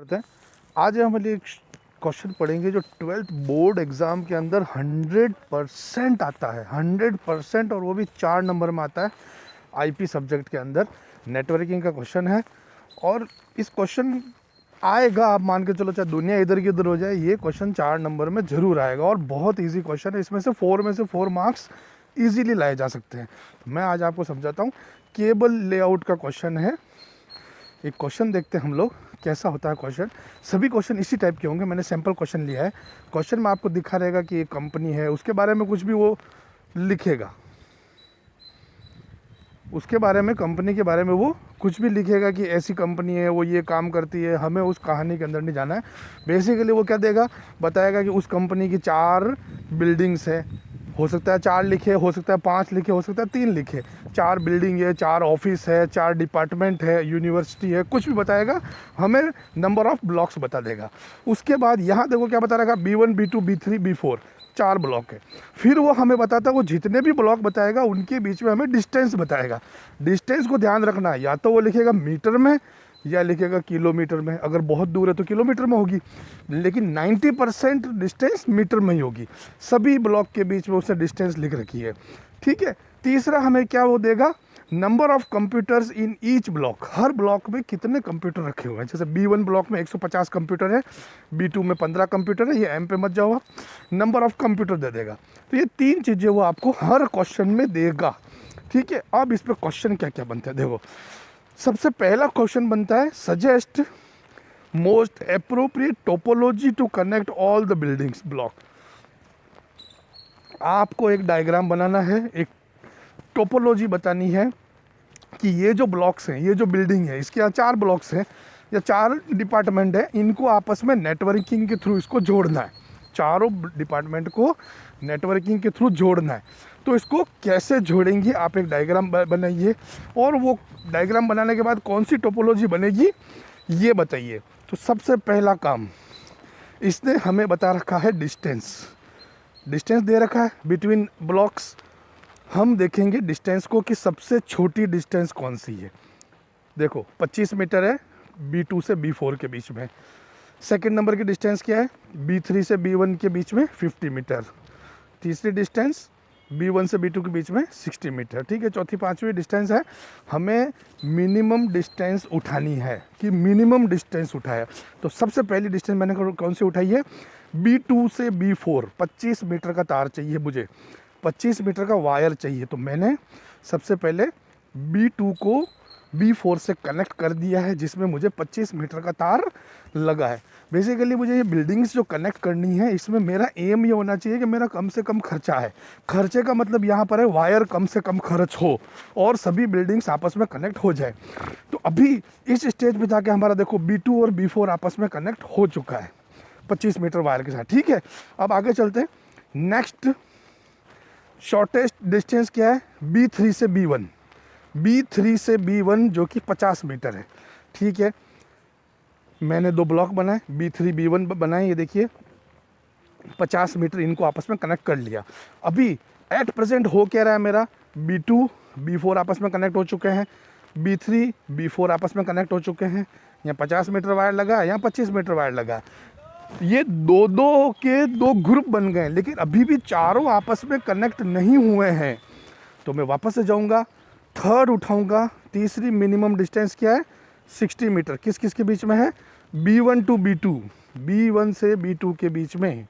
करते हैं। आज हम एक क्वेश्चन पढ़ेंगे जो 12th बोर्ड एग्ज़ाम के अंदर 100% आता है, 100%, और वो भी 4 नंबर में आता है। आईपी सब्जेक्ट के अंदर नेटवर्किंग का क्वेश्चन है और इस क्वेश्चन आएगा, आप मान के चलो चाहे दुनिया इधर की उधर हो जाए, ये क्वेश्चन 4 नंबर में ज़रूर आएगा और बहुत ईजी क्वेश्चन है। इसमें से 4 मार्क्स ईजीली लाए जा सकते हैं। मैं आज आपको समझाता हूँ। केबल लेआउट का क्वेश्चन है। एक क्वेश्चन देखते हैं हम लोग कैसा होता है क्वेश्चन। सभी क्वेश्चन इसी टाइप के होंगे। मैंने सैम्पल क्वेश्चन लिया है। क्वेश्चन में आपको दिखा रहेगा कि एक कंपनी है, उसके बारे में कुछ भी वो लिखेगा, उसके बारे में, कंपनी के बारे में वो कुछ भी लिखेगा कि ऐसी कंपनी है, वो ये काम करती है। हमें उस कहानी के अंदर नहीं जाना है। बेसिकली वो क्या देगा, बताएगा कि उस कंपनी की 4 बिल्डिंग्स है। हो सकता है 4 लिखे, हो सकता है 5 लिखे, हो सकता है 3 लिखे। 4 बिल्डिंग है, 4 ऑफिस है, 4 डिपार्टमेंट है, यूनिवर्सिटी है, कुछ भी बताएगा। हमें नंबर ऑफ ब्लॉक्स बता देगा। उसके बाद यहाँ देखो क्या बता रहा है, B1 B2 B3 B4, 4 block है। फिर वो हमें बताता है, वो जितने भी ब्लॉक बताएगा उनके बीच में हमें डिस्टेंस बताएगा। डिस्टेंस को ध्यान रखना है, या तो वो लिखेगा मीटर में या लिखेगा किलोमीटर में। अगर बहुत दूर है तो किलोमीटर में होगी, लेकिन 90% डिस्टेंस मीटर में ही होगी। सभी ब्लॉक के बीच में उसने डिस्टेंस लिख रखी है। ठीक है। तीसरा हमें क्या वो देगा, number of computers in each block. Her block में कितने कंप्यूटर रखे हुए हैं। जैसे B1 ब्लॉक में 150 कंप्यूटर है, B2 में 15 कंप्यूटर है। ये एम पे मत जाओ आप, नंबर ऑफ कंप्यूटर दे देगा। तो ये 3 चीज़ें वो आपको हर क्वेश्चन में देगा। ठीक है। अब इस पर क्वेश्चन क्या क्या बनते हैं देखो। सबसे पहला क्वेश्चन बनता है, suggest most appropriate topology to connect all the buildings block. आपको एक डायग्राम बनाना है, एक टोपोलॉजी बतानी है कि ये जो ब्लॉक्स हैं, ये जो बिल्डिंग है, इसके यहाँ 4 ब्लॉक्स हैं या 4 डिपार्टमेंट है, इनको आपस में नेटवर्किंग के थ्रू इसको जोड़ना है। चारों डिपार्टमेंट को नेटवर्किंग के थ्रू जोड़ना है। तो इसको कैसे जोड़ेंगे, आप एक डायग्राम बनाइए और वो डायग्राम बनाने के बाद कौन सी टोपोलॉजी बनेगी ये बताइए। तो सबसे पहला काम, इसने हमें बता रखा है डिस्टेंस। डिस्टेंस दे रखा है बिटवीन ब्लॉक्स। हम देखेंगे डिस्टेंस को कि सबसे छोटी डिस्टेंस कौन सी है। देखो 25 मीटर है B2 से B4 के बीच में। सेकंड नंबर की डिस्टेंस क्या है, B3 से B1 के बीच में 50 मीटर। तीसरी डिस्टेंस B1 से B2 के बीच में 60 मीटर। ठीक है। चौथी पांचवी डिस्टेंस है, हमें मिनिमम डिस्टेंस उठानी है कि मिनिमम डिस्टेंस उठाया। तो सबसे पहली डिस्टेंस मैंने कौन सी उठाई है, B2 से B4 25 मीटर का तार चाहिए मुझे, 25 मीटर का वायर चाहिए। तो मैंने सबसे पहले B2 को B4 से कनेक्ट कर दिया है, जिसमें मुझे 25 मीटर का तार लगा है। बेसिकली मुझे ये बिल्डिंग्स जो कनेक्ट करनी है, इसमें मेरा एम ये होना चाहिए कि मेरा कम से कम खर्चा है। खर्चे का मतलब यहाँ पर है वायर कम से कम खर्च हो और सभी बिल्डिंग्स आपस में कनेक्ट हो जाए। तो अभी इस स्टेज पे जाके हमारा देखो B2 और B4 आपस में कनेक्ट हो चुका है 25 मीटर वायर के साथ। ठीक है। अब आगे चलते हैं। नेक्स्ट शॉर्टेस्ट डिस्टेंस क्या है, B3 से B1। B3 से B1 जो कि 50 मीटर है। ठीक है। मैंने 2 ब्लॉक बनाए, B3 B1 बनाए। ये देखिए 50 मीटर इनको आपस में कनेक्ट कर लिया। अभी एट प्रेजेंट हो क्या रहा है, मेरा B2 B4 आपस में कनेक्ट हो चुके हैं, B3 B4 आपस में कनेक्ट हो चुके हैं। यहाँ 50 मीटर वायर लगा है, यहाँ 25 मीटर वायर लगा है। ये 2-2 के 2 ग्रुप बन गए, लेकिन अभी भी चारों आपस में कनेक्ट नहीं हुए हैं। तो मैं वापस से जाऊंगा, थर्ड उठाऊंगा। तीसरी मिनिमम डिस्टेंस क्या है, 60 मीटर। किस किस के बीच में है, B1 टू B2, B1 से B2 के बीच में।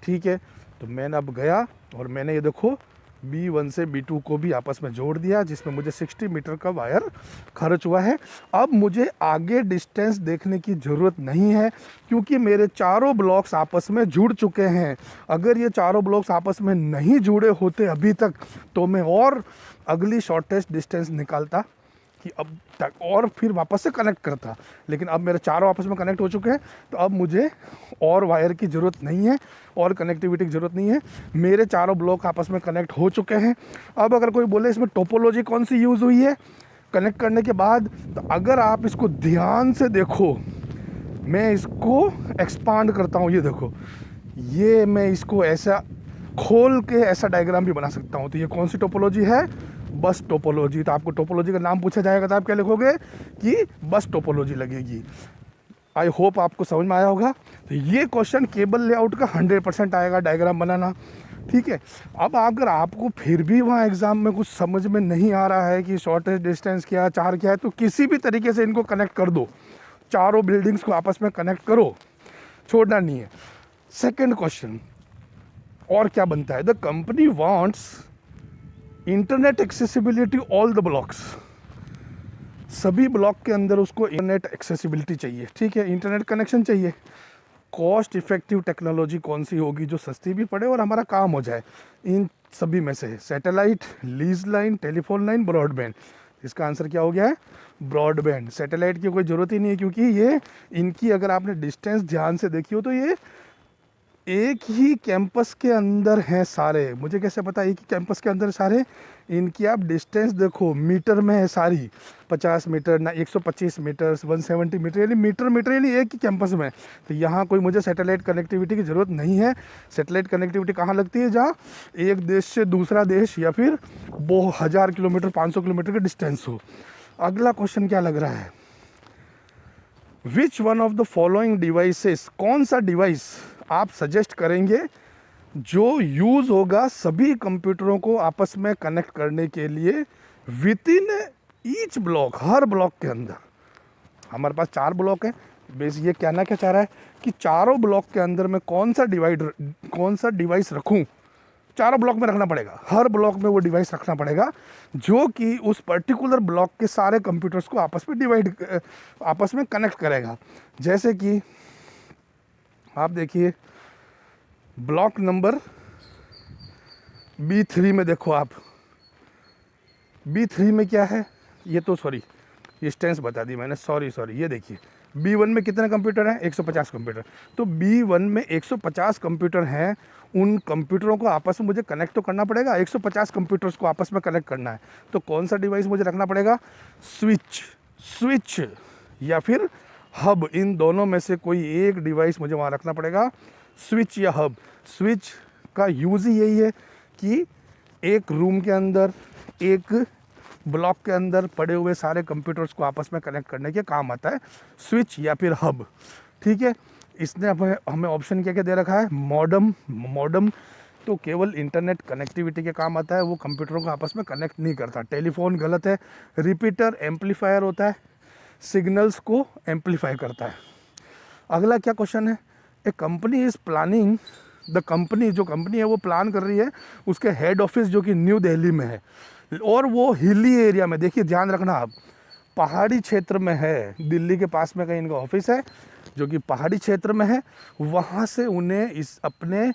ठीक है। तो मैंने अब गया और मैंने ये देखो B1 से B2 को भी आपस में जोड़ दिया, जिसमें मुझे 60 मीटर का वायर खर्च हुआ है। अब मुझे आगे डिस्टेंस देखने की ज़रूरत नहीं है, क्योंकि मेरे चारों ब्लॉक्स आपस में जुड़ चुके हैं। अगर ये चारों ब्लॉक्स आपस में नहीं जुड़े होते अभी तक, तो मैं और अगली शॉर्टेस्ट डिस्टेंस निकालता कि अब तक और फिर वापस से कनेक्ट करता। लेकिन अब मेरे चारों आपस में कनेक्ट हो चुके हैं, तो अब मुझे और वायर की ज़रूरत नहीं है और कनेक्टिविटी की ज़रूरत नहीं है। मेरे चारों ब्लॉक आपस में कनेक्ट हो चुके हैं। अब अगर कोई बोले इसमें टोपोलॉजी कौन सी यूज़ हुई है कनेक्ट करने के बाद, तो अगर आप इसको ध्यान से देखो, मैं इसको एक्सपांड करता हूँ। ये देखो, ये मैं इसको ऐसा खोल के ऐसा डायग्राम भी बना सकता हूँ। तो ये कौन सी टोपोलॉजी है, बस टोपोलॉजी। तो आपको टोपोलॉजी का नाम पूछा जाएगा तो आप क्या लिखोगे कि बस टोपोलॉजी लगेगी। आई होप आपको समझ में आया होगा। तो ये क्वेश्चन केबल लेआउट का 100% आएगा, डायग्राम बनाना, ठीक है। अब अगर आपको फिर भी वहाँ एग्ज़ाम में कुछ समझ में नहीं आ रहा है कि शॉर्टेज डिस्टेंस क्या है, चार क्या है, तो किसी भी तरीके से इनको कनेक्ट कर दो, चारों बिल्डिंग्स को आपस में कनेक्ट करो, छोड़ना नहीं है। सेकेंड क्वेश्चन और क्या बनता है, the company wants internet accessibility all the blocks, सभी ब्लॉक के अंदर उसको इंटरनेट एक्सेसिबिलिटी चाहिए, ठीक है, इंटरनेट कनेक्शन चाहिए। कॉस्ट इफेक्टिव टेक्नोलॉजी कौन सी होगी जो सस्ती भी पड़े और हमारा काम हो जाए, इन सभी में से satellite, lease line, telephone line, broadband. इसका आंसर क्या हो गया है, ब्रॉडबैंड। सैटेलाइट की कोई ज़रूरत ही नहीं है, क्योंकि ये इनकी अगर आपने डिस्टेंस ध्यान से देखी हो तो ये एक ही कैंपस के अंदर हैं सारे। मुझे कैसे पता एक ही कैंपस के अंदर सारे, इनकी आप डिस्टेंस देखो, मीटर में है सारी, 50 मीटर ना 125 मीटर, 170 मीटर, यानी मीटर मीटर, यानी एक ही कैंपस में। तो यहाँ कोई मुझे सैटेलाइट कनेक्टिविटी की ज़रूरत नहीं है। सैटेलाइट कनेक्टिविटी कहाँ लगती है, जहाँ एक देश से दूसरा देश या फिर वो 1000 किलोमीटर 500 किलोमीटर का डिस्टेंस हो। अगला क्वेश्चन क्या लग रहा है, which one of the following devices, कौन सा डिवाइस आप सजेस्ट करेंगे जो यूज़ होगा सभी कंप्यूटरों को आपस में कनेक्ट करने के लिए with in each block, her block के अंदर। हमारे पास 4 ब्लॉक हैं, बेस ये कहना क्या चाह रहा है कि चारों ब्लॉक के अंदर में कौन सा डिवाइस रखूं, चारों ब्लॉक में रखना पड़ेगा, हर ब्लॉक में वो डिवाइस रखना पड़ेगा जो कि उस पर्टिकुलर ब्लॉक के सारे कंप्यूटर्स को आपस में कनेक्ट करेगा। जैसे कि आप देखिए ब्लॉक नंबर B3 में देखो आप, B3 में क्या है, ये तो सॉरी डिस्टेंस बता दी मैंने, सॉरी ये देखिए B1 में कितने कंप्यूटर हैं, 150 कंप्यूटर। तो B1 में 150 कंप्यूटर हैं, उन कंप्यूटरों को आपस में मुझे कनेक्ट तो करना पड़ेगा, 150 कंप्यूटर्स को आपस में कनेक्ट करना है। तो कौन सा डिवाइस मुझे रखना पड़ेगा, स्विच या फिर हब, इन दोनों में से कोई एक डिवाइस मुझे वहाँ रखना पड़ेगा, स्विच या हब। स्विच का यूज़ ही यही है कि एक रूम के अंदर, एक ब्लॉक के अंदर पड़े हुए सारे कंप्यूटर्स को आपस में कनेक्ट करने के काम आता है स्विच या फिर हब, ठीक है। इसने हमें ऑप्शन क्या क्या दे रखा है, मॉडम तो केवल इंटरनेट कनेक्टिविटी के काम आता है, वो कंप्यूटरों को आपस में कनेक्ट नहीं करता। टेलीफोन गलत है। रिपीटर एम्पलीफायर होता है, सिग्नल्स को एम्पलीफाई करता है। अगला क्या क्वेश्चन है, a company is planning, the company, जो कंपनी है वो प्लान कर रही है, उसके हेड ऑफिस जो कि न्यू दिल्ली में है और वो हिली एरिया में, देखिए ध्यान रखना आप, पहाड़ी क्षेत्र में है, दिल्ली के पास में कहीं इनका ऑफिस है जो कि पहाड़ी क्षेत्र में है। वहाँ से उन्हें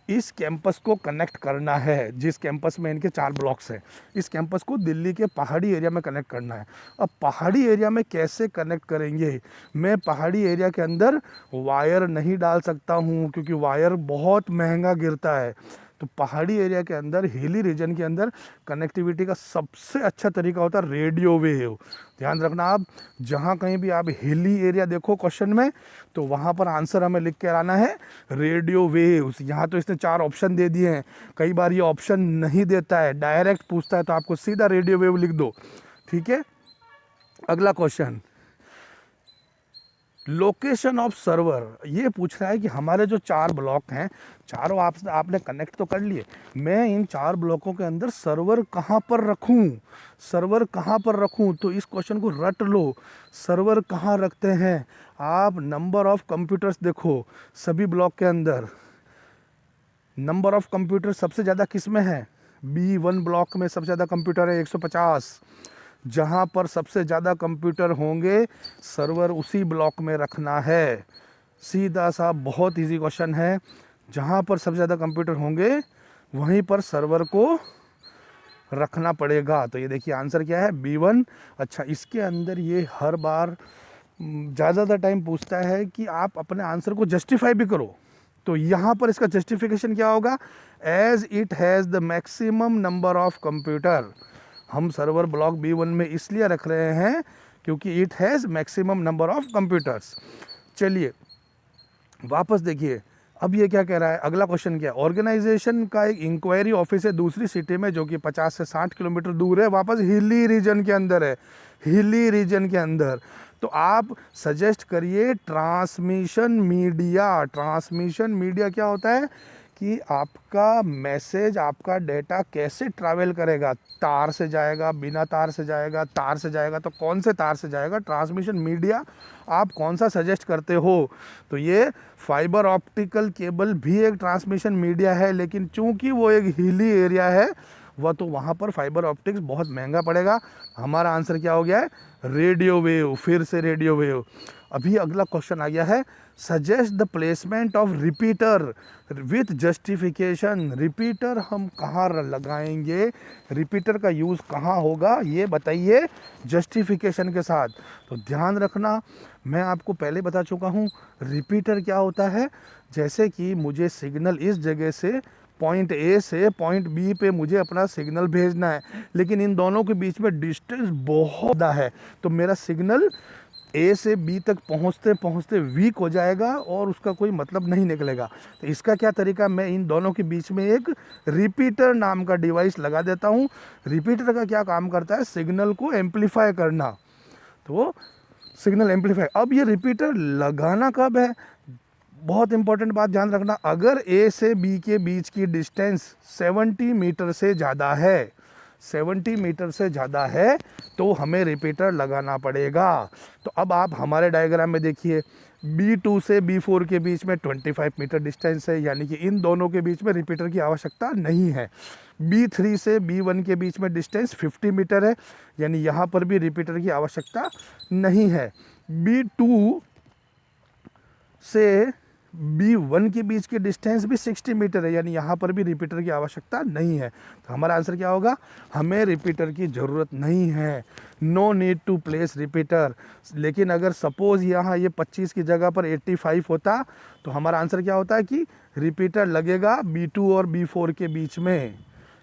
इस कैंपस को कनेक्ट करना है, जिस कैंपस में इनके 4 ब्लॉक्स हैं, इस कैंपस को दिल्ली के पहाड़ी एरिया में कनेक्ट करना है। अब पहाड़ी एरिया में कैसे कनेक्ट करेंगे, मैं पहाड़ी एरिया के अंदर वायर नहीं डाल सकता हूँ क्योंकि वायर बहुत महंगा गिरता है। तो पहाड़ी एरिया के अंदर, हिली रीजन के अंदर कनेक्टिविटी का सबसे अच्छा तरीका होता है रेडियो वेव। ध्यान रखना आप, जहाँ कहीं भी आप हिली एरिया देखो क्वेश्चन में, तो वहाँ पर आंसर हमें लिख के आना है रेडियो वेव्स। यहाँ तो इसने 4 ऑप्शन दे दिए हैं, कई बार ये ऑप्शन नहीं देता है, डायरेक्ट पूछता है, तो आपको सीधा रेडियो वेव लिख दो, ठीक है। अगला क्वेश्चन, लोकेशन ऑफ सर्वर, ये पूछ रहा है कि हमारे जो 4 ब्लॉक हैं, चारों आपने कनेक्ट तो कर लिए, मैं इन 4 ब्लॉकों के अंदर सर्वर कहाँ पर रखूँ, तो इस क्वेश्चन को रट लो। सर्वर कहाँ रखते हैं आप, नंबर ऑफ कंप्यूटर्स देखो सभी ब्लॉक के अंदर, नंबर ऑफ कंप्यूटर सबसे ज़्यादा किस में है, B1 ब्लॉक में सबसे ज़्यादा कंप्यूटर है 150। जहाँ पर सबसे ज़्यादा कंप्यूटर होंगे सर्वर उसी ब्लॉक में रखना है। सीधा सा बहुत इजी क्वेश्चन है, जहाँ पर सबसे ज़्यादा कंप्यूटर होंगे वहीं पर सर्वर को रखना पड़ेगा। तो ये देखिए आंसर क्या है, B1। अच्छा, इसके अंदर ये हर बार ज़्यादा टाइम पूछता है कि आप अपने आंसर को जस्टिफाई भी करो। तो यहाँ पर इसका जस्टिफिकेशन क्या होगा, as it has the maximum number of computer. हम सर्वर ब्लॉक B1 में इसलिए रख रहे हैं क्योंकि it has maximum number of computers. चलिए वापस देखिए, अब ये क्या कह रहा है, अगला क्वेश्चन क्या है, ऑर्गेनाइजेशन का एक इंक्वायरी ऑफिस है दूसरी सिटी में जो कि 50 से 60 किलोमीटर दूर है, वापस हिली रीजन के अंदर है, हिली रीजन के अंदर। तो आप सजेस्ट करिए ट्रांसमिशन मीडिया। ट्रांसमिशन मीडिया क्या होता है कि आपका मैसेज, आपका डेटा कैसे ट्रैवल करेगा, तार से जाएगा, बिना तार से जाएगा, तार से जाएगा, तो कौन से तार से जाएगा, ट्रांसमिशन मीडिया आप कौन सा सजेस्ट करते हो। तो ये फाइबर ऑप्टिकल केबल भी एक ट्रांसमिशन मीडिया है, लेकिन चूंकि वो एक हिली एरिया है, वह तो वहाँ पर फाइबर ऑप्टिक्स बहुत महंगा पड़ेगा। हमारा आंसर क्या हो गया है, रेडियो वेव। फिर से रेडियो वेव। अभी अगला क्वेश्चन आ गया है, suggest the placement of repeater with justification. Repeater हम कहाँ लगाएंगे, रिपीटर का यूज़ कहाँ होगा, ये बताइए जस्टिफिकेशन के साथ। तो ध्यान रखना, मैं आपको पहले बता चुका हूँ रिपीटर क्या होता है। जैसे कि मुझे सिग्नल इस जगह से पॉइंट ए से पॉइंट बी पे मुझे अपना सिग्नल भेजना है, लेकिन इन दोनों के बीच में डिस्टेंस बहुत ज़्यादा है, तो मेरा सिग्नल ए से बी तक पहुंचते पहुंचते वीक हो जाएगा और उसका कोई मतलब नहीं निकलेगा। तो इसका क्या तरीका, मैं इन दोनों के बीच में एक रिपीटर नाम का डिवाइस लगा देता हूं। रिपीटर का क्या काम करता है, सिग्नल को एम्पलीफाई करना। तो सिग्नल एम्पलीफाई, अब ये रिपीटर लगाना कब है, बहुत इंपॉर्टेंट बात ध्यान रखना। अगर ए से बी के बीच की डिस्टेंस 70 मीटर से ज़्यादा है, 70 मीटर से ज़्यादा है, तो हमें रिपीटर लगाना पड़ेगा। तो अब आप हमारे डायग्राम में देखिए, B2 से B4 के बीच में 25 मीटर डिस्टेंस है, यानी कि इन दोनों के बीच में रिपीटर की आवश्यकता नहीं है। B3 से B1 के बीच में डिस्टेंस 50 मीटर है, यानी यहाँ पर भी रिपीटर की आवश्यकता नहीं है। B2 से B1 के बीच की डिस्टेंस भी 60 मीटर है, यानी यहाँ पर भी रिपीटर की आवश्यकता नहीं है। तो हमारा आंसर क्या होगा, हमें रिपीटर की ज़रूरत नहीं है, no need to place repeater. लेकिन अगर सपोज़ यहाँ ये 25 की जगह पर 85 होता, तो हमारा आंसर क्या होता है कि रिपीटर लगेगा B2 और B4 के बीच में।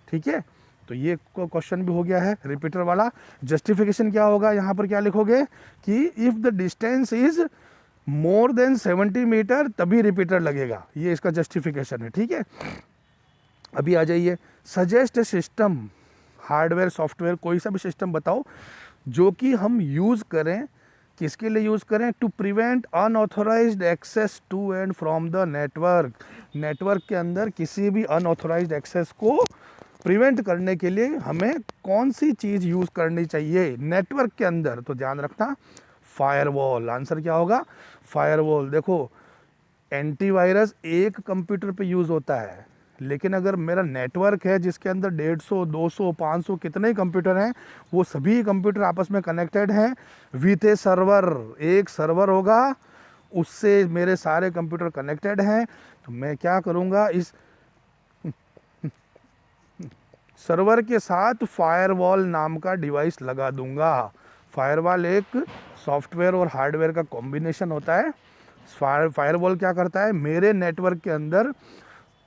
ठीक है, तो ये क्वेश्चन भी हो गया है रिपीटर वाला। जस्टिफिकेशन क्या होगा, यहाँ पर क्या लिखोगे कि if the distance is more than 70 metre तभी रिपीटर लगेगा, ये इसका जस्टिफिकेशन है। ठीक है, अभी आ जाइए, सजेस्ट सिस्टम, हार्डवेयर सॉफ्टवेयर कोई सा भी सिस्टम बताओ जो कि हम यूज़ करें, किसके लिए यूज़ करें, to prevent unauthorised access to and from the network. Network के अंदर किसी भी अनऑथोराइज्ड एक्सेस को प्रिवेंट करने के लिए हमें कौन सी चीज़ यूज़ करनी चाहिए नेटवर्क के अंदर। तो ध्यान रखना, फायरवॉल। आंसर क्या होगा, फायरवॉल। देखो, एंटीवायरस एक कंप्यूटर पे यूज़ होता है, लेकिन अगर मेरा नेटवर्क है जिसके अंदर 150, 200, 500 कितने ही कंप्यूटर हैं, वो सभी कंप्यूटर आपस में कनेक्टेड हैं विथ ए सर्वर। एक सर्वर होगा, उससे मेरे सारे कंप्यूटर कनेक्टेड हैं। तो मैं क्या करूँगा, इस सर्वर के साथ फायरवॉल नाम का डिवाइस लगा दूंगा। फायरवॉल एक सॉफ्टवेयर और हार्डवेयर का कॉम्बिनेशन होता है। फायरवॉल क्या करता है, मेरे नेटवर्क के अंदर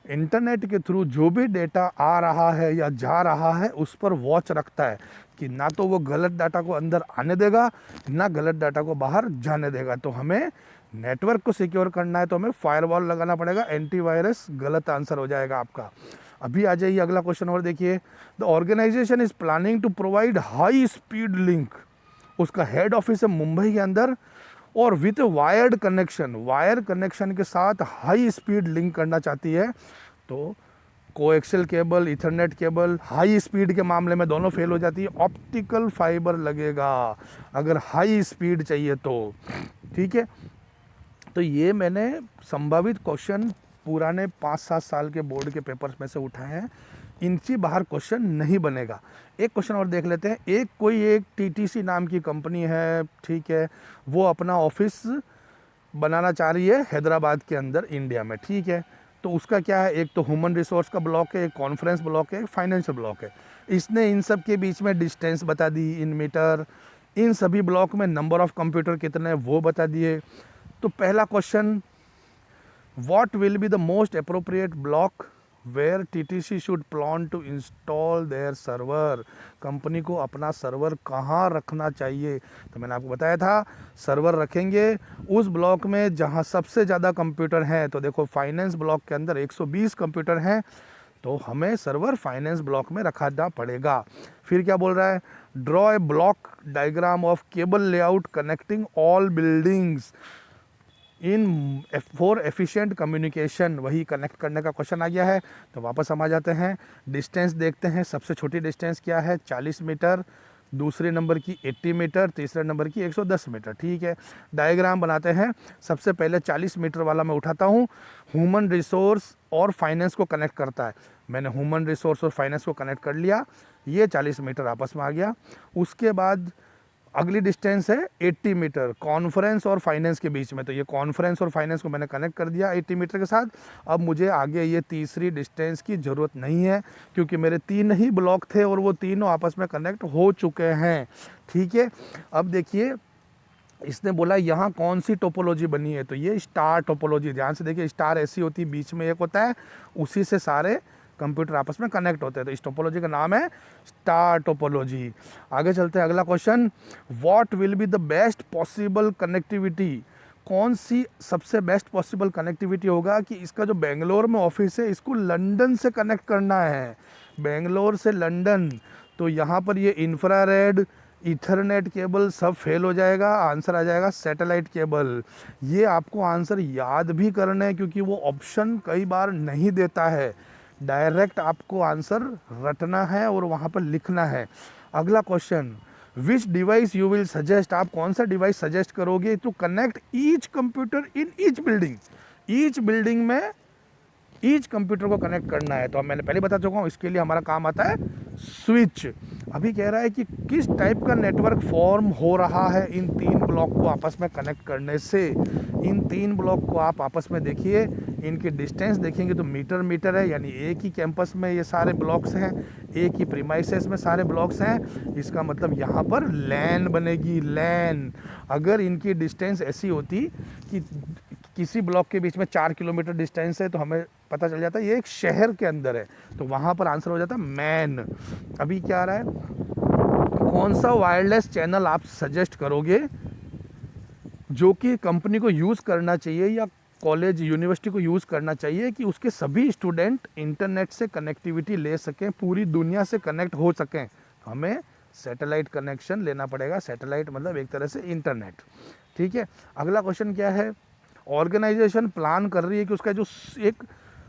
इंटरनेट के थ्रू जो भी डेटा आ रहा है या जा रहा है उस पर वॉच रखता है कि ना तो वो गलत डाटा को अंदर आने देगा, ना गलत डाटा को बाहर जाने देगा। तो हमें नेटवर्क को सिक्योर करना है तो हमें फायरवॉल लगाना पड़ेगा। एंटीवायरस गलत आंसर हो जाएगा आपका। अभी आ जाइए अगला क्वेश्चन और देखिए, the organisation is planning to provide high speed link. उसका हेड ऑफिस है मुंबई के अंदर, और with wired connection, wire connection के साथ हाई स्पीड लिंक करना चाहती है। तो coaxial cable, ethernet cable, high speed के मामले में दोनों फेल हो जाती है। ऑप्टिकल फाइबर लगेगा अगर हाई स्पीड चाहिए तो। ठीक है, तो ये मैंने संभावित क्वेश्चन पुराने 5-7 साल के बोर्ड के पेपर्स में से उठाए हैं, इनसे बाहर क्वेश्चन नहीं बनेगा। एक क्वेश्चन और देख लेते हैं। एक टीटीसी नाम की कंपनी है, ठीक है, वो अपना ऑफिस बनाना चाह रही है हैदराबाद के अंदर इंडिया में। ठीक है, तो उसका क्या है, एक तो ह्यूमन रिसोर्स का ब्लॉक है, एक कॉन्फ्रेंस ब्लॉक है, एक फाइनेंशियल ब्लॉक है। इसने इन सब के बीच में डिस्टेंस बता दी इन मीटर, इन सभी ब्लॉक में नंबर ऑफ कंप्यूटर कितने हैं वो बता दिए। तो पहला question, what will be the most appropriate block where TTC should plan to install their server. Company को अपना सर्वर कहाँ रखना चाहिए, तो मैंने आपको बताया था सर्वर रखेंगे उस ब्लॉक में जहाँ सबसे ज़्यादा कंप्यूटर हैं। तो देखो, फाइनेंस ब्लॉक के अंदर 120 कंप्यूटर हैं, तो हमें सर्वर फाइनेंस ब्लॉक में रखना पड़ेगा। फिर क्या बोल रहा है, draw a block diagram of cable layout connecting all buildings in for efficient communication. वही कनेक्ट करने का क्वेश्चन आ गया है। तो वापस हम आ जाते हैं, डिस्टेंस देखते हैं। सबसे छोटी डिस्टेंस क्या है, 40 मीटर, दूसरे नंबर की 80 मीटर, तीसरे नंबर की 110 मीटर। ठीक है, डायग्राम बनाते हैं। सबसे पहले 40 मीटर वाला मैं उठाता हूँ, ह्यूमन रिसोर्स और फाइनेंस को कनेक्ट करता है। मैंने ह्यूमन रिसोर्स और फाइनेंस को कनेक्ट कर लिया, ये 40 मीटर आपस में आ गया। उसके बाद अगली डिस्टेंस है 80 मीटर कॉन्फ्रेंस और फाइनेंस के बीच में, तो ये कॉन्फ्रेंस और फाइनेंस को मैंने कनेक्ट कर दिया 80 मीटर के साथ। अब मुझे आगे ये तीसरी डिस्टेंस की ज़रूरत नहीं है, क्योंकि मेरे 3 ही ब्लॉक थे और वो तीनों आपस में कनेक्ट हो चुके हैं। ठीक है, अब देखिए इसने बोला यहाँ कौन सी टोपोलॉजी बनी है, तो ये स्टार टोपोलॉजी। ध्यान से देखिए, स्टार ऐसी होती है, बीच में एक होता है, उसी से सारे कंप्यूटर आपस में कनेक्ट होते हैं। तो इस टोपोलॉजी का नाम है स्टार टोपोलॉजी। आगे चलते हैं, अगला question, what will be the best possible connectivity. कौन सी सबसे बेस्ट पॉसिबल कनेक्टिविटी होगा कि इसका जो बेंगलोर में ऑफिस है इसको लंदन से कनेक्ट करना है, बेंगलोर से लंदन। तो यहाँ पर ये इंफ्रारेड, इथरनेट केबल सब फेल हो जाएगा, आंसर आ जाएगा सैटेलाइट केबल। ये आपको आंसर याद भी करना है, क्योंकि वो ऑप्शन कई बार नहीं देता है, डायरेक्ट आपको आंसर रटना है और वहाँ पर लिखना है। अगला question, which device you will suggest. आप कौन सा डिवाइस सजेस्ट करोगे to connect each computer in each building. Each building में ईच कंप्यूटर को कनेक्ट करना है। तो अब मैंने पहले बता चुका हूँ, इसके लिए हमारा काम आता है स्विच। अभी कह रहा है कि किस टाइप का नेटवर्क फॉर्म हो रहा है इन 3 ब्लॉक को आपस में कनेक्ट करने से। इन 3 ब्लॉक को आप आपस में देखिए, इनकी डिस्टेंस देखेंगे तो मीटर मीटर है, यानी एक ही कैंपस में ये सारे ब्लॉक्स हैं, एक ही प्रीमाइसेस में सारे ब्लॉक्स हैं। इसका मतलब यहाँ पर लैन बनेगी, लैन। अगर इनकी डिस्टेंस ऐसी होती कि किसी ब्लॉक के बीच में 4 किलोमीटर डिस्टेंस है, तो हमें पता चल जाता है ये एक शहर के अंदर है, तो वहाँ पर आंसर हो जाता है मैन। अभी क्या आ रहा है, कौन सा वायरलेस चैनल आप सजेस्ट करोगे जो कि कंपनी को यूज़ करना चाहिए या कॉलेज यूनिवर्सिटी को यूज़ करना चाहिए कि उसके सभी स्टूडेंट इंटरनेट से कनेक्टिविटी ले सकें, पूरी दुनिया से कनेक्ट हो सकें। हमें सैटेलाइट कनेक्शन लेना पड़ेगा। सैटेलाइट मतलब एक तरह से इंटरनेट। ठीक है, अगला क्वेश्चन क्या है, ऑर्गेनाइजेशन प्लान कर रही है कि उसका जो एक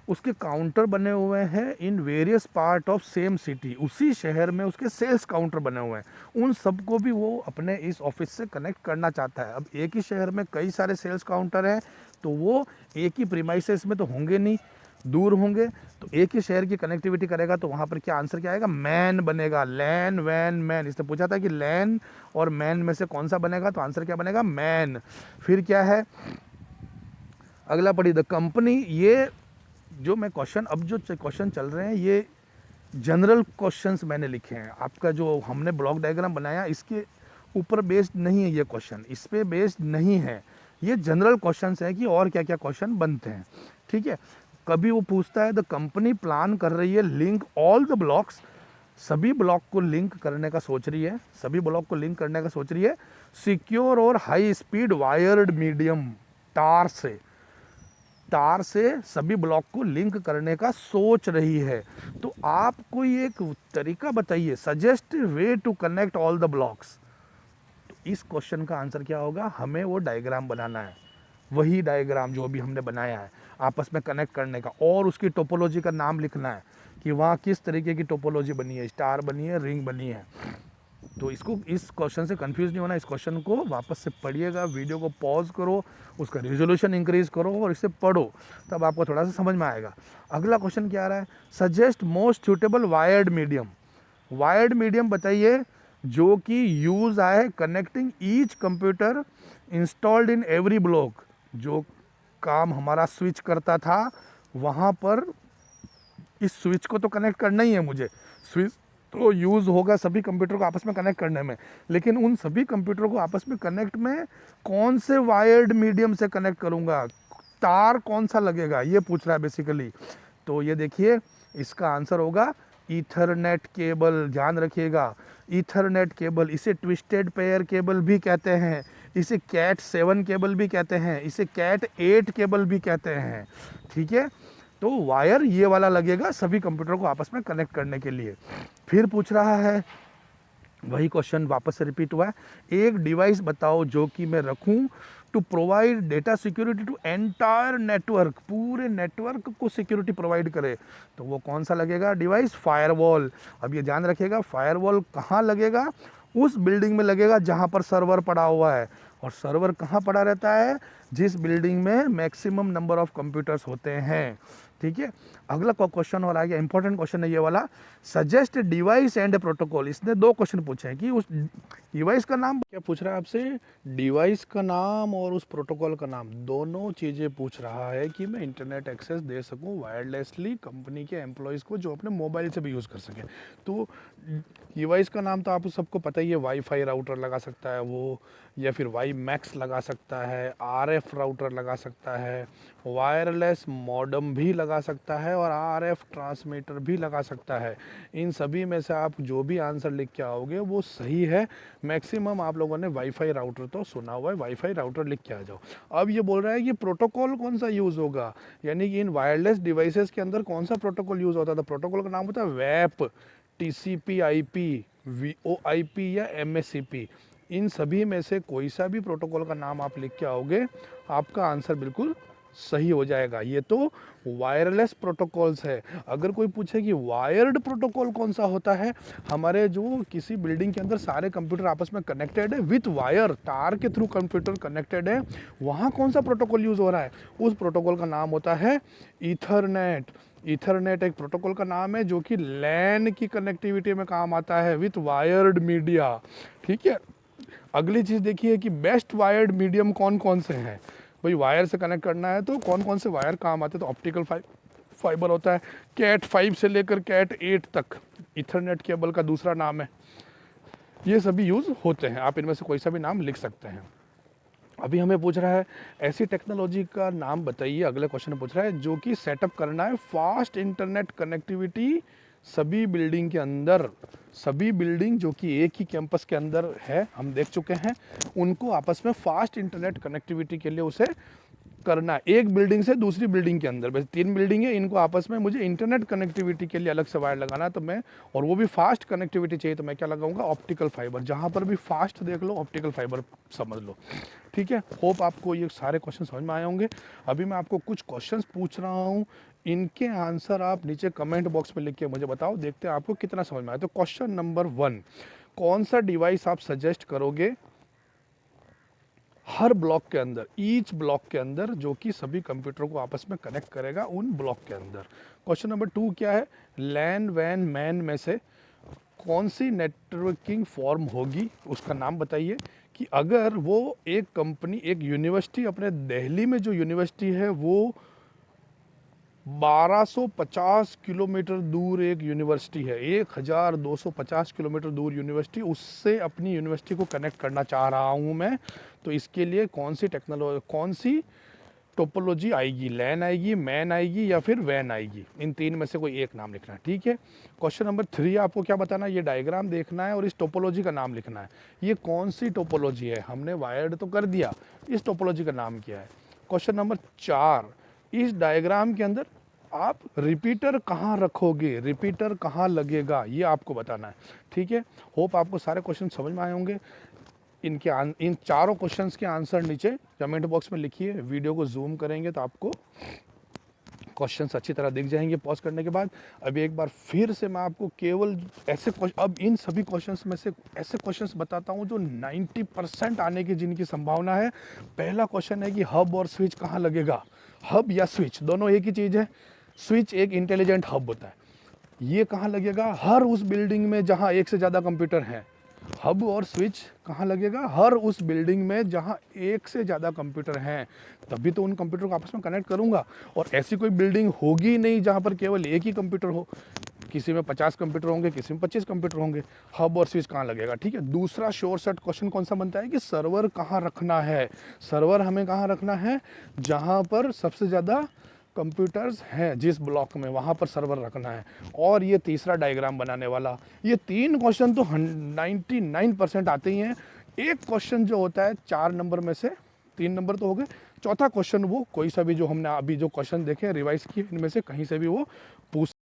उसके काउंटर बने हुए हैं in various part of same city, उसी शहर में उसके सेल्स काउंटर बने हुए हैं, उन सबको भी वो अपने इस ऑफिस से कनेक्ट करना चाहता है। अब एक ही शहर में कई सारे सेल्स काउंटर हैं, तो वो एक ही प्रीमाइसेस में तो होंगे नहीं, दूर होंगे, तो एक ही शहर की कनेक्टिविटी करेगा। तो वहाँ पर क्या आंसर क्या आएगा, मैन बनेगा। लैन वैन मैन, इसने पूछा था कि लैन और मैन में से कौन सा बनेगा, तो आंसर क्या बनेगा, मैन। फिर क्या है, अगला पढ़िए, द कंपनी। ये जो मैं क्वेश्चन, अब जो क्वेश्चन चल रहे हैं ये जनरल क्वेश्चंस मैंने लिखे हैं। आपका जो हमने ब्लॉक डायग्राम बनाया इसके ऊपर बेस्ड नहीं है ये क्वेश्चन, इस पे बेस्ड नहीं है, ये जनरल क्वेश्चंस हैं कि और क्या क्या क्वेश्चन बनते हैं। ठीक है, कभी वो पूछता है द कंपनी प्लान कर रही है लिंक ऑल द ब्लॉक्स, सभी ब्लॉक को लिंक करने का सोच रही है, सभी ब्लॉक को लिंक करने का सोच रही है सिक्योर और हाई स्पीड वायर्ड मीडियम तार से सभी ब्लॉक को लिंक करने का सोच रही है। तो आप कोई एक तरीका बताइए, suggest way to connect all the blocks. तो इस क्वेश्चन का आंसर क्या होगा, हमें वो डायग्राम बनाना है, वही डायग्राम जो अभी हमने बनाया है आपस में कनेक्ट करने का, और उसकी टोपोलॉजी का नाम लिखना है कि वहाँ किस तरीके की टोपोलॉजी बनी है, स्टार बनी है, रिंग बनी है। तो इसको, इस क्वेश्चन से कंफ्यूज नहीं होना, इस क्वेश्चन को वापस से पढ़िएगा, वीडियो को पॉज करो, उसका रिजोल्यूशन इंक्रीज करो और इसे पढ़ो, तब आपको थोड़ा सा समझ में आएगा। अगला क्वेश्चन क्या आ रहा है, suggest most suitable wired medium. Wired medium बताइए जो कि यूज आए connecting each computer installed in every block. जो काम हमारा स्विच करता था वहाँ पर इस स्विच को तो कनेक्ट करना ही है मुझे, स्विच तो यूज़ होगा सभी कंप्यूटर को आपस में कनेक्ट करने में, लेकिन उन सभी कंप्यूटरों को आपस में कनेक्ट में कौन से वायर्ड मीडियम से कनेक्ट करूँगा, तार कौन सा लगेगा, ये पूछ रहा है बेसिकली। तो ये देखिए इसका आंसर होगा ईथरनेट केबल। ध्यान रखिएगा, ईथरनेट केबल, इसे ट्विस्टेड पेयर केबल भी कहते हैं, इसे कैट 7 केबल भी कहते हैं, इसे कैट 8 केबल भी कहते हैं। ठीक है, तो वायर ये वाला लगेगा सभी कंप्यूटर को आपस में कनेक्ट करने के लिए। फिर पूछ रहा है, वही क्वेश्चन वापस से रिपीट हुआ है, एक डिवाइस बताओ जो कि मैं रखूं to provide data security to entire network, पूरे नेटवर्क को सिक्योरिटी प्रोवाइड करे। तो वो कौन सा लगेगा डिवाइस? फायरवॉल। अब ये ध्यान रखिएगा, फायरवॉल कहाँ लगेगा? उस बिल्डिंग में लगेगा जहाँ पर सर्वर पड़ा हुआ है। और सर्वर कहाँ पड़ा रहता है? जिस बिल्डिंग में मैक्सिमम नंबर ऑफ कंप्यूटर्स होते हैं। ठीक है, अगला क्वेश्चन और आ गया, इंपॉर्टेंट क्वेश्चन है ये वाला, सजेस्ट डिवाइस एंड प्रोटोकॉल। इसने दो क्वेश्चन पूछे हैं कि उस डिवाइस का नाम, क्या पूछ रहा है आपसे? डिवाइस का नाम और उस प्रोटोकॉल का नाम, दोनों चीज़ें पूछ रहा है कि मैं इंटरनेट एक्सेस दे सकूं वायरलेसली कंपनी के एम्प्लॉयज़ को जो अपने मोबाइल से भी यूज़ कर सकें। तो डिवाइस का नाम तो आप सबको पता ही है, वाईफाई राउटर लगा सकता है वो, या फिर वाई मैक्स लगा सकता है, आरएफ राउटर लगा सकता है, वायरलेस मॉडेम भी लगा सकता है और आरएफ ट्रांसमीटर भी लगा सकता है। इन सभी में से आप जो भी आंसर लिख के आओगे वो सही है। मैक्सिमम आप लोगों ने वाईफाई राउटर तो सुना हुआ है, वाईफाई राउटर लिख के आ जाओ। अब ये बोल रहा है कि प्रोटोकॉल कौन सा यूज़ होगा, यानी कि इन वायरलेस डिवाइसेस के अंदर कौन सा प्रोटोकॉल यूज़ होता है। तो प्रोटोकॉल का नाम होता है वैप, टीसीपी आईपी, वीओआईपी या एमएससीपी। इन सभी में से कोई सा भी प्रोटोकॉल का नाम आप लिख के आओगे, आपका आंसर बिल्कुल सही हो जाएगा। ये तो वायरलेस प्रोटोकॉल्स है। अगर कोई पूछे कि वायर्ड प्रोटोकॉल कौन सा होता है, हमारे जो किसी बिल्डिंग के अंदर सारे कंप्यूटर आपस में कनेक्टेड है विथ वायर, तार के थ्रू कंप्यूटर कनेक्टेड है, वहाँ कौन सा प्रोटोकॉल यूज़ हो रहा है, उस प्रोटोकॉल का नाम होता है ईथरनेट। ईथरनेट एक प्रोटोकॉल का नाम है जो कि लैन की कनेक्टिविटी में काम आता है विथ वायर्ड मीडिया। ठीक है, अगली चीज़ देखिए कि बेस्ट वायर्ड मीडियम कौन कौन से हैं। भाई वायर से कनेक्ट करना है तो कौन कौन से वायर काम आते हैं, तो ऑप्टिकल फाइबर होता है, कैट 5 से लेकर कैट 8 तक इथरनेट केबल का दूसरा नाम है। ये सभी यूज़ होते हैं, आप इनमें से कोई सा भी नाम लिख सकते हैं। अभी हमें पूछ रहा है ऐसी टेक्नोलॉजी का नाम बताइए, अगले क्वेश्चन में पूछ रहा है जो कि सेटअप करना है फास्ट इंटरनेट कनेक्टिविटी सभी बिल्डिंग के अंदर। सभी बिल्डिंग जो कि एक ही कैंपस के अंदर है, हम देख चुके हैं, उनको आपस में फास्ट इंटरनेट कनेक्टिविटी के लिए उसे करना है, एक बिल्डिंग से दूसरी बिल्डिंग के अंदर। वैसे 3 बिल्डिंग है, इनको आपस में मुझे इंटरनेट कनेक्टिविटी के लिए अलग से वायर लगाना है, तो मैं, और वो भी फास्ट कनेक्टिविटी चाहिए, तो मैं क्या लगाऊंगा? Optical fibre. जहाँ पर भी फास्ट देख लो, ऑप्टिकल फाइबर समझ लो। ठीक है, होप आपको ये सारे क्वेश्चन समझ में आए होंगे। अभी मैं आपको कुछ क्वेश्चंस पूछ रहा हूँ, इनके आंसर आप नीचे कमेंट बॉक्स में लिख के मुझे बताओ, देखते हैं आपको कितना समझ में आया। तो क्वेश्चन नंबर 1, कौन सा डिवाइस आप सजेस्ट करोगे हर ब्लॉक के अंदर, ईच ब्लॉक के अंदर, जो कि सभी कंप्यूटरों को आपस में कनेक्ट करेगा उन ब्लॉक के अंदर। क्वेश्चन नंबर 2 क्या है? लैन वैन मैन में से कौन सी नेटवर्किंग फॉर्म होगी, उसका नाम बताइए। कि अगर वो एक कंपनी, एक यूनिवर्सिटी, अपने दिल्ली में जो यूनिवर्सिटी है वो 1250 किलोमीटर दूर एक यूनिवर्सिटी है, 1250 किलोमीटर दूर यूनिवर्सिटी, उससे अपनी यूनिवर्सिटी को कनेक्ट करना चाह रहा हूँ मैं, तो इसके लिए कौन सी टेक्नोलॉजी, कौन सी टोपोलॉजी आएगी? लैन आएगी, मैन आएगी या फिर वैन आएगी? इन 3 में से कोई एक नाम लिखना है। ठीक है, क्वेश्चन नंबर 3 आपको क्या बताना है? ये डायग्राम देखना है और इस टोपोलॉजी का नाम लिखना है। ये कौन सी टोपोलॉजी है? हमने वायर्ड तो कर दिया, इस टोपोलॉजी का नाम क्या है? क्वेश्चन नंबर 4, इस डायग्राम के अंदर आप रिपीटर कहाँ रखोगे, रिपीटर कहाँ लगेगा, ये आपको बताना है। ठीक है, होप आपको सारे क्वेश्चन समझ में आए होंगे। इन चारों क्वेश्चंस के आंसर नीचे कमेंट बॉक्स में लिखिए, वीडियो को जूम करेंगे तो आपको क्वेश्चंस अच्छी तरह दिख जाएंगे पॉज करने के बाद। अभी एक बार फिर से मैं आपको केवल ऐसे, अब इन सभी क्वेश्चंस में से ऐसे क्वेश्चंस बताता हूं जो 90% आने की जिनकी संभावना है। पहला क्वेश्चन है कि हब और स्विच कहाँ लगेगा? हब या स्विच दोनों एक ही चीज़ है। स्विच एक इंटेलिजेंट हब होता है। ये कहाँ लगेगा? हर उस बिल्डिंग में जहाँ एक से ज़्यादा कंप्यूटर हैं। हब और स्विच कहाँ लगेगा? हर उस बिल्डिंग में जहाँ एक से ज़्यादा कंप्यूटर हैं, तभी तो उन कंप्यूटर को आपस में कनेक्ट करूँगा। और ऐसी कोई बिल्डिंग होगी नहीं जहाँ पर केवल एक ही कंप्यूटर हो, किसी में 50 कंप्यूटर होंगे, किसी में 25 कंप्यूटर होंगे। हब और स्विच कहाँ लगेगा? ठीक है, दूसरा श्योर सेट क्वेश्चन कौन सा बनता है कि सर्वर कहाँ रखना है? सर्वर हमें कहाँ रखना है? जहाँ पर सबसे ज़्यादा कंप्यूटर्स हैं, जिस ब्लॉक में, वहाँ पर सर्वर रखना है। और ये तीसरा डायग्राम बनाने वाला, ये 3 क्वेश्चन तो 99% आते ही हैं। एक क्वेश्चन जो होता है 4 नंबर में से 3 नंबर तो हो गए, चौथा क्वेश्चन वो कोई सा भी जो हमने अभी जो क्वेश्चन देखे रिवाइज किए इनमें से कहीं से भी वो पूछ